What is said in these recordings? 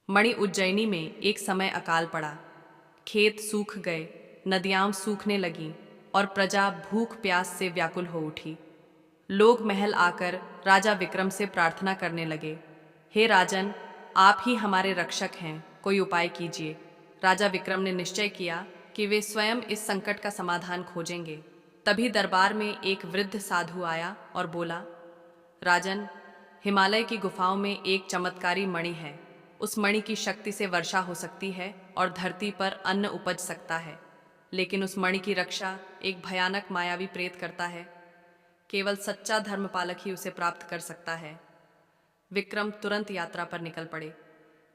मणि उज्जैनी में एक समय अकाल पड़ा। खेत सूख गए, नदियां सूखने लगीं और प्रजा भूख प्यास से व्याकुल हो उठी। लोग महल आकर राजा विक्रम से प्रार्थना करने लगे, हे राजन, आप ही हमारे रक्षक हैं, कोई उपाय कीजिए। राजा विक्रम ने निश्चय किया कि वे स्वयं इस संकट का समाधान खोजेंगे। तभी दरबार में एक वृद्ध साधु आया और बोला, राजन, हिमालय की गुफाओं में एक चमत्कारी मणि है। उस मणि की शक्ति से वर्षा हो सकती है और धरती पर अन्न उपज सकता है, लेकिन उस मणि की रक्षा एक भयानक मायावी प्रेत करता है। केवल सच्चा धर्मपालक ही उसे प्राप्त कर सकता है। विक्रम तुरंत यात्रा पर निकल पड़े।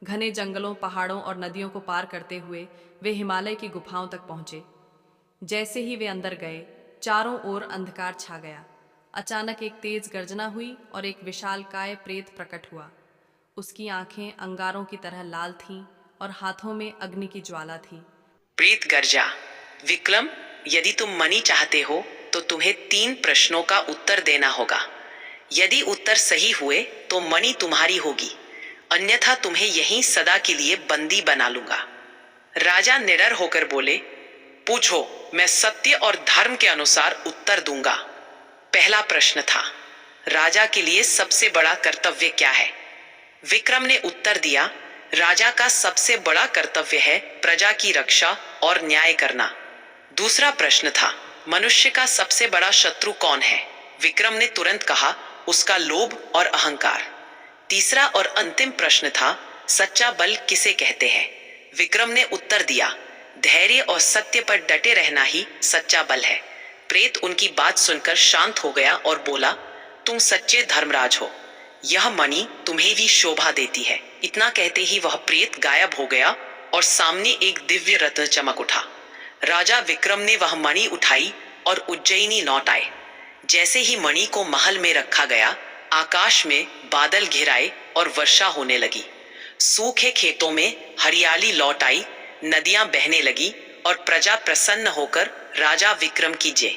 घने जंगलों, पहाड़ों और नदियों को पार करते हुए वे हिमालय की गुफाओं तक पहुंचे। जैसे ही वे अंदर गए, चारों ओर अंधकार छा गया। अचानक एक तेज गर्जना हुई और एक विशालकाय प्रेत प्रकट हुआ। उसकी आंखें अंगारों की तरह लाल थीं और हाथों में अग्नि की ज्वाला थी। प्रेत गर्जा, विक्रम, यदि तुम मणि चाहते हो तो तुम्हें 3 प्रश्नों का उत्तर देना होगा। यदि उत्तर सही हुए तो मणि तुम्हारी होगी, अन्यथा तुम्हें यहीं सदा के लिए बंदी बना लूंगा। राजा निडर होकर बोले, पूछो, मैं सत्य और धर्म के अनुसार उत्तर दूंगा। पहला प्रश्न था, राजा के लिए सबसे बड़ा कर्तव्य क्या है? विक्रम ने उत्तर दिया, राजा का सबसे बड़ा कर्तव्य है प्रजा की रक्षा और न्याय करना। दूसरा प्रश्न था, मनुष्य का सबसे बड़ा शत्रु कौन है? विक्रम ने तुरंत कहा, उसका लोभ और अहंकार। तीसरा और अंतिम प्रश्न था, सच्चा बल किसे कहते हैं? विक्रम ने उत्तर दिया, धैर्य और सत्य पर डटे रहना ही सच्चा बल है। प्रेत उनकी बात सुनकर शांत हो गया और बोला, तुम सच्चे धर्मराज हो, यह मणि तुम्हें भी शोभा देती है। इतना कहते ही वह प्रेत गायब हो गया और सामने एक दिव्य रत्न चमक उठा। राजा विक्रम ने वह मणि उठाई और उज्जैनी लौट आए। जैसे ही मणि को महल में रखा गया, आकाश में बादल घिराए और वर्षा होने लगी। सूखे खेतों में हरियाली लौट आई, नदियां बहने लगी और प्रजा प्रसन्न होकर राजा विक्रम की जय